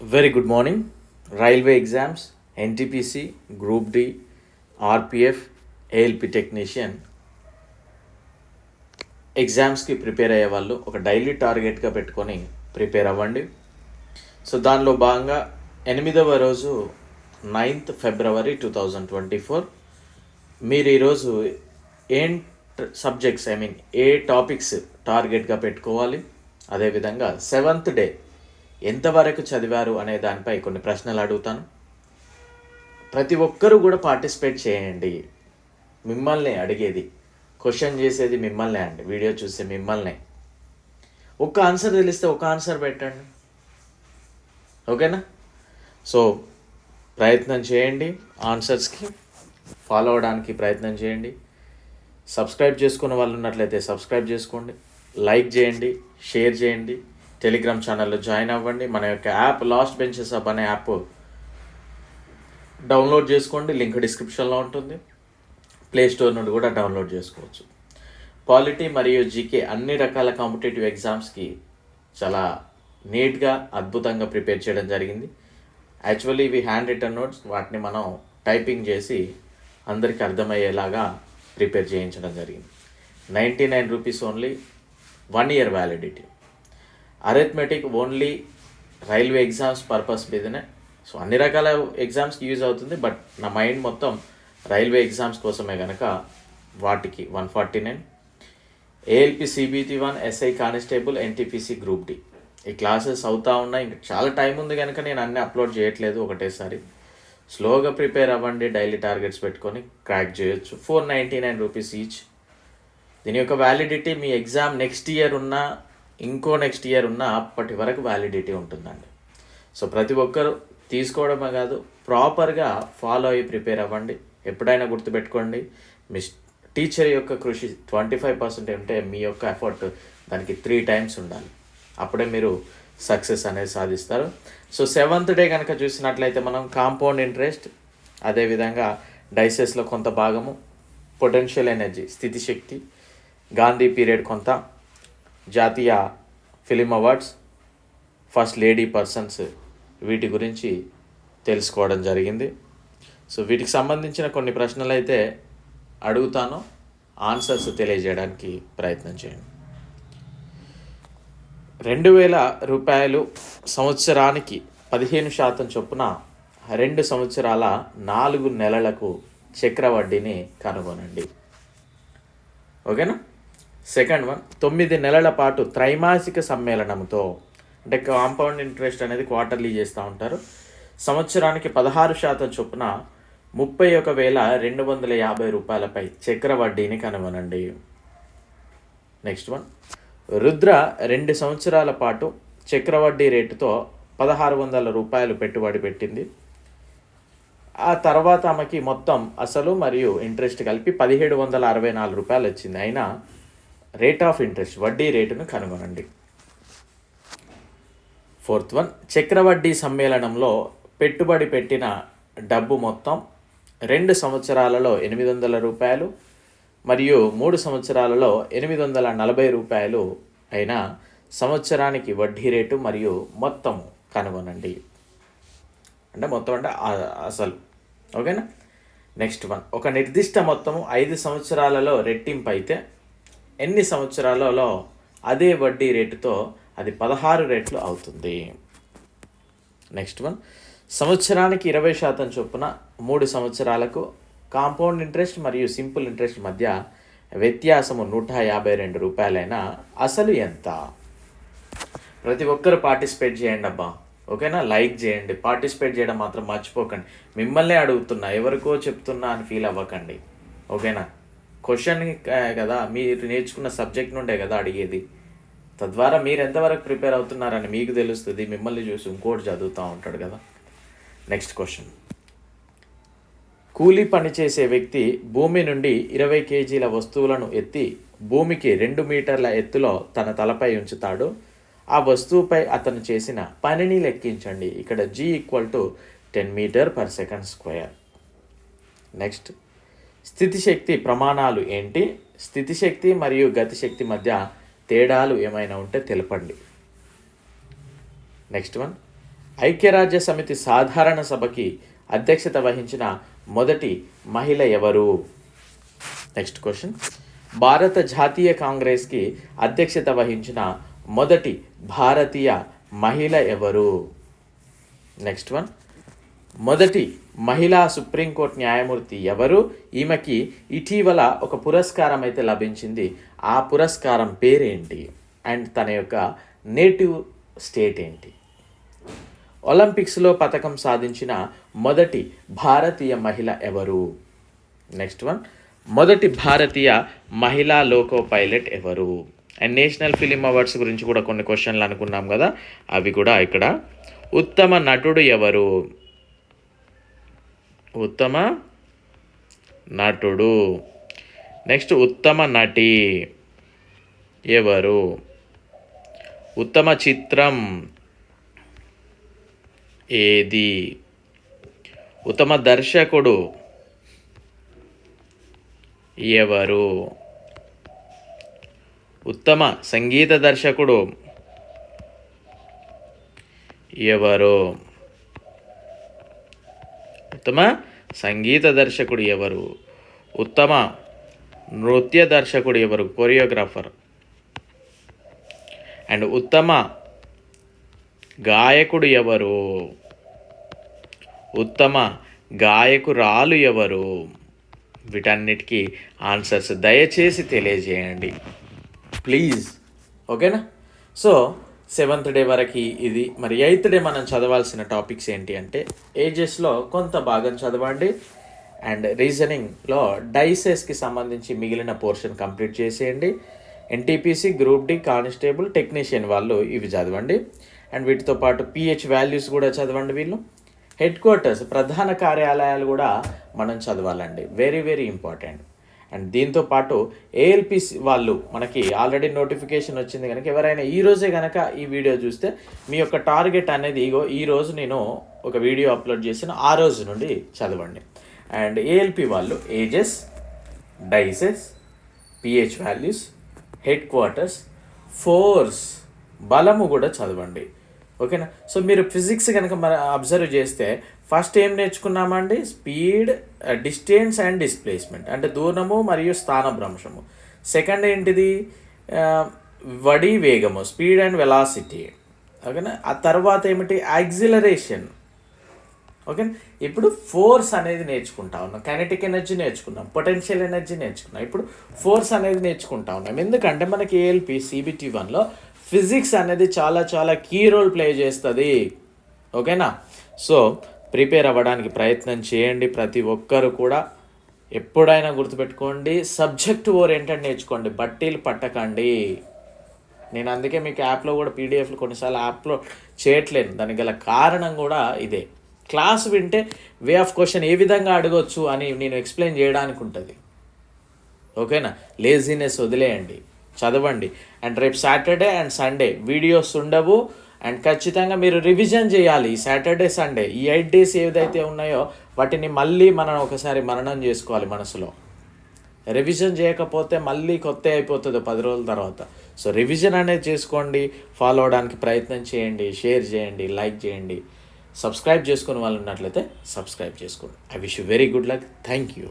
Very good morning. Railway exams, NTPC, Group D, RPF, ALP technician ఎగ్జామ్స్కి prepare అయ్యే వాళ్ళు ఒక డైలీ టార్గెట్గా పెట్టుకొని ప్రిపేర్ అవ్వండి. సో దానిలో భాగంగా 8వ రోజు 9th February 2024 మీరు ఈరోజు ఏం సబ్జెక్ట్స్ ఏ టాపిక్స్ టార్గెట్గా పెట్టుకోవాలి, అదేవిధంగా 7th డే ఎంతవరకు చదివారు అనే దానిపై కొన్ని ప్రశ్నలు అడుగుతాను. ప్రతి ఒక్కరూ కూడా పార్టిసిపేట్ చేయండి. మిమ్మల్ని అడిగేది, క్వశ్చన్ చేసేది మిమ్మల్నే అండి, వీడియో చూసే మిమ్మల్నే. ఒక్క ఆన్సర్ తెలిస్తే ఒక ఆన్సర్ పెట్టండి, ఓకేనా? సో ప్రయత్నం చేయండి, ఆన్సర్స్కి ఫాలో అవడానికి ప్రయత్నం చేయండి. సబ్స్క్రైబ్ చేసుకున్న వాళ్ళు ఉన్నట్లయితే సబ్స్క్రైబ్ చేసుకోండి, లైక్ చేయండి, షేర్ చేయండి, టెలిగ్రామ్ ఛానల్లో జాయిన్ అవ్వండి. మన యొక్క యాప్ లాస్ట్ బెంచెస్ అప్ అనే యాప్ డౌన్లోడ్ చేసుకోండి, లింక్ డిస్క్రిప్షన్లో ఉంటుంది. ప్లే స్టోర్ నుండి కూడా డౌన్లోడ్ చేసుకోవచ్చు. పాలిటీ మరియు జీకే అన్ని రకాల కాంపిటేటివ్ ఎగ్జామ్స్కి చాలా నీట్గా అద్భుతంగా ప్రిపేర్ చేయడం జరిగింది. యాక్చువల్లీ ఇవి హ్యాండ్ రిటర్న్ నోట్స్, వాటిని మనం టైపింగ్ చేసి అందరికీ అర్థమయ్యేలాగా ప్రిపేర్ చేయించడం జరిగింది. 99 rupees only, 1 year validity. Arithmetic only railway exams purpose మీదనే. సో అన్ని రకాల ఎగ్జామ్స్కి యూజ్ అవుతుంది, బట్ నా మైండ్ మొత్తం రైల్వే ఎగ్జామ్స్ కోసమే కనుక వాటికి 149. ALP CBT1, SI constable, NTPC group D ఈ క్లాసెస్ అవుతూ ఉన్నాయి. ఇంకా చాలా టైం ఉంది కనుక నేను అన్నీ అప్లోడ్ చేయట్లేదు ఒకటేసారి. స్లోగా ప్రిపేర్ అవ్వండి, డైలీ టార్గెట్స్ పెట్టుకొని క్రాక్ చేయొచ్చు. 499 రూపీస్ ఈచ్. దీని యొక్క వ్యాలిడిటీ మీ ఎగ్జామ్ నెక్స్ట్ ఇయర్ ఉన్నా, ఇంకో నెక్స్ట్ ఇయర్ ఉన్నా అప్పటి వరకు వ్యాలిడిటీ ఉంటుందండి. సో ప్రతి ఒక్కరు తీసుకోవడమే కాదు, ప్రాపర్గా ఫాలో అయ్యి ప్రిపేర్ అవ్వండి. ఎప్పుడైనా గుర్తుపెట్టుకోండి, మీ టీచర్ యొక్క కృషి 25% ఉంటే మీ యొక్క ఎఫర్ట్ దానికి 3 times ఉండాలి. అప్పుడే మీరు సక్సెస్ అనేది సాధిస్తారు. సో 7th డే కనుక చూసినట్లయితే మనం కాంపౌండ్ ఇంట్రెస్ట్, అదేవిధంగా డైసెస్లో కొంత భాగము, పొటెన్షియల్ ఎనర్జీ, స్థితిశక్తి, గాంధీ పీరియడ్ కొంత, జాతీయ film awards, first lady persons, వీటి గురించి తెలుసుకోవడం జరిగింది. సో వీటికి సంబంధించిన కొన్ని ప్రశ్నలు అయితే అడుగుతాను, ఆన్సర్స్ తెలియజేయడానికి ప్రయత్నం చేయండి. 2000 రూపాయలు సంవత్సరానికి 15% చొప్పున 2 సంవత్సరాల 4 నెలలకు చక్రవడ్డీని కనుగొనండి. ఓకేనా? సెకండ్ వన్, 9 నెలల పాటు త్రైమాసిక సమ్మేళనంతో, అంటే కాంపౌండ్ ఇంట్రెస్ట్ అనేది క్వార్టర్లీ చేస్తూ ఉంటారు, సంవత్సరానికి 16% చొప్పున 31,250 రూపాయలపై చక్రవడ్డీని కనుగొనండి. నెక్స్ట్ వన్, రుద్ర 2 సంవత్సరాల పాటు చక్రవడ్డీ రేటుతో 1,600 రూపాయలు పెట్టుబడి పెట్టింది. ఆ తర్వాత ఆమెకి మొత్తం అసలు మరియు ఇంట్రెస్ట్ కలిపి 1,764 రూపాయలు వచ్చింది. అయినా రేట్ ఆఫ్ ఇంట్రెస్ట్, వడ్డీ రేటును కనుగొనండి. ఫోర్త్ వన్, చక్రవడ్డీ సమ్మేళనంలో పెట్టుబడి పెట్టిన డబ్బు మొత్తం 2 సంవత్సరాలలో 800 రూపాయలు మరియు 3 సంవత్సరాలలో 840 రూపాయలు అయినా సంవత్సరానికి వడ్డీ రేటు మరియు మొత్తం కనుగొనండి. అంటే మొత్తం అంటే అసలు. ఓకేనా? నెక్స్ట్ వన్, ఒక నిర్దిష్ట మొత్తము 5 సంవత్సరాలలో రెట్టింపు అయితే ఎన్ని సంవత్సరాలలో అదే వడ్డీ రేటుతో అది 16 రెట్లు అవుతుంది. నెక్స్ట్ వన్, సంవత్సరానికి 20% చొప్పున 3 సంవత్సరాలకు కాంపౌండ్ ఇంట్రెస్ట్ మరియు సింపుల్ ఇంట్రెస్ట్ మధ్య వ్యత్యాసము 152 రూపాయలైనా అసలు ఎంత? ప్రతి ఒక్కరు పార్టిసిపేట్ చేయండి అబ్బా, ఓకేనా? లైక్ చేయండి, పార్టిసిపేట్ చేయడం మాత్రం మర్చిపోకండి. మిమ్మల్నే అడుగుతున్నా, ఎవరికో చెప్తున్నా అని ఫీల్ అవ్వకండి, ఓకేనా? క్వశ్చన్ కదా, మీరు నేర్చుకున్న సబ్జెక్ట్ నుండే కదా అడిగేది. తద్వారా మీరు ఎంతవరకు ప్రిపేర్ అవుతున్నారని మీకు తెలుస్తుంది. మిమ్మల్ని చూసి ఇంకోటి చదువుతూ ఉంటాడు కదా. నెక్స్ట్ క్వశ్చన్, కూలీ పనిచేసే వ్యక్తి భూమి నుండి 20 kgల వస్తువులను ఎత్తి భూమికి 2 మీటర్ల ఎత్తులో తన తలపై ఉంచుతాడు. ఆ వస్తువుపై అతను చేసిన పనిని లెక్కించండి. ఇక్కడ G = 10 m/s². నెక్స్ట్, స్థితిశక్తి ప్రమాణాలు ఏంటి? స్థితిశక్తి మరియు గతిశక్తి మధ్య తేడాలు ఏమైనా ఉంటే తెలపండి. నెక్స్ట్ వన్, ఐక్యరాజ్య సమితి సాధారణ సభకి అధ్యక్షత వహించిన మొదటి మహిళ ఎవరు? Next question. భారత జాతీయ కాంగ్రెస్కి అధ్యక్షత వహించిన మొదటి భారతీయ మహిళ ఎవరు? Next one. మొదటి మహిళా సుప్రీంకోర్టు న్యాయమూర్తి ఎవరు? ఈమెకి ఇటీవల ఒక పురస్కారం అయితే లభించింది. ఆ పురస్కారం పేరేంటి అండ్ తన యొక్క నేటివ్ స్టేట్ ఏంటి? ఒలింపిక్స్లో పథకం సాధించిన మొదటి భారతీయ మహిళ ఎవరు? Next one. మొదటి భారతీయ మహిళా లోకో పైలట్ ఎవరు? అండ్ నేషనల్ ఫిలిం అవార్డ్స్ గురించి కూడా కొన్ని క్వశ్చన్లు అనుకున్నాం కదా, అవి కూడా ఇక్కడ. ఉత్తమ నటుడు ఎవరు? ఉత్తమ నటుడు. నెక్స్ట్ ఉత్తమ నటి ఎవరు? ఉత్తమ చిత్రం ఏది? ఉత్తమ దర్శకుడు ఎవరు? ఉత్తమ సంగీత దర్శకుడు ఎవరు? ఉత్తమ సంగీత దర్శకుడు ఎవరు? ఉత్తమ నృత్య దర్శకుడు ఎవరు? కొరియోగ్రాఫర్. అండ్ ఉత్తమ గాయకుడు ఎవరు? ఉత్తమ గాయకురాలు ఎవరు? వీటన్నిటికీ ఆన్సర్స్ దయచేసి తెలియజేయండి ప్లీజ్. ఓకేనా? సో 7th డే వరకు ఇది. మరి 8th డే మనం చదవాల్సిన టాపిక్స్ ఏంటి అంటే, ఏజెస్లో కొంత భాగం చదవండి అండ్ రీజనింగ్లో డైసెస్కి సంబంధించి మిగిలిన పోర్షన్ కంప్లీట్ చేసేయండి. NTPC, group D, constable, technician వాళ్ళు ఇవి చదవండి. అండ్ వీటితో పాటు పిహెచ్ వాల్యూస్ కూడా చదవండి. వీళ్ళు హెడ్ క్వార్టర్స్, ప్రధాన కార్యాలయాలు కూడా మనం చదవాలండి. Very very important. అండ్ దీంతో పాటు ఏఎల్పిసి వాళ్ళు మనకి ఆల్రెడీ నోటిఫికేషన్ వచ్చింది కనుక ఎవరైనా ఈరోజే కనుక ఈ వీడియో చూస్తే మీ యొక్క టార్గెట్ అనేది ఈరోజు నేను ఒక వీడియో అప్లోడ్ చేసిన ఆ రోజు నుండి చదవండి. అండ్ ఏఎల్పి వాళ్ళు ages, dices, pH values, head quarters, force, బలము కూడా చదవండి. ఓకేనా? సో మీరు ఫిజిక్స్ కనుక అబ్జర్వ్ చేస్తే ఫస్ట్ ఏం నేర్చుకున్నామండి? స్పీడ్, డిస్టెన్స్ అండ్ డిస్ప్లేస్మెంట్, అంటే దూరము మరియు స్థానభ్రంశము. సెకండ్ ఏంటిది? వడి వేగము, స్పీడ్ అండ్ వెలాసిటీ. ఓకేనా? ఆ తర్వాత ఏమిటి? యాక్సిలరేషన్. ఓకేనా? ఇప్పుడు ఫోర్స్ అనేది నేర్చుకుంటా ఉన్నాం. కైనెటిక్ ఎనర్జీ నేర్చుకున్నాం, పొటెన్షియల్ ఎనర్జీ నేర్చుకున్నాం, ఇప్పుడు ఫోర్స్ అనేది నేర్చుకుంటా ఉన్నాం. ఎందుకంటే మనకి ఏఎల్పి CBT 1లో ఫిజిక్స్ అనేది చాలా చాలా కీ రోల్ ప్లే చేస్తుంది. ఓకేనా? సో ప్రిపేర్ అవ్వడానికి ప్రయత్నం చేయండి ప్రతి ఒక్కరు కూడా. ఎప్పుడైనా గుర్తుపెట్టుకోండి, సబ్జెక్ట్ ఓరియంటెడ్ నేర్చుకోండి, బట్టీలు పట్టకండి. నేను అందుకే మీకు యాప్లో కూడా పీడిఎఫ్లు కొన్నిసార్లు యాప్లో చేయట్లేను. దానికి గల కారణం కూడా ఇదే. క్లాస్ వింటే వే ఆఫ్ క్వశ్చన్ ఏ విధంగా అడగొచ్చు అని నేను ఎక్స్ప్లెయిన్ చేయడానికి ఉంటుంది. ఓకేనా? లేజీనెస్ వదిలేయండి, చదవండి. అండ్ రేపు సాటర్డే అండ్ సండే వీడియోస్ ఉండవు. అండ్ ఖచ్చితంగా మీరు రివిజన్ చేయాలి. ఈ సాటర్డే సండే ఈ 8 days ఏదైతే ఉన్నాయో వాటిని మళ్ళీ మనం ఒకసారి మననం చేసుకోవాలి మనసులో. రివిజన్ చేయకపోతే మళ్ళీ కొత్త అయిపోతుంది 10 రోజుల తర్వాత. సో రివిజన్ అనేది చేసుకోండి, ఫాలో అవడానికి ప్రయత్నం చేయండి, షేర్ చేయండి, లైక్ చేయండి. సబ్స్క్రైబ్ చేసుకుని వాళ్ళు ఉన్నట్లయితే సబ్స్క్రైబ్ చేసుకోండి. I wish you very good luck. Thank you.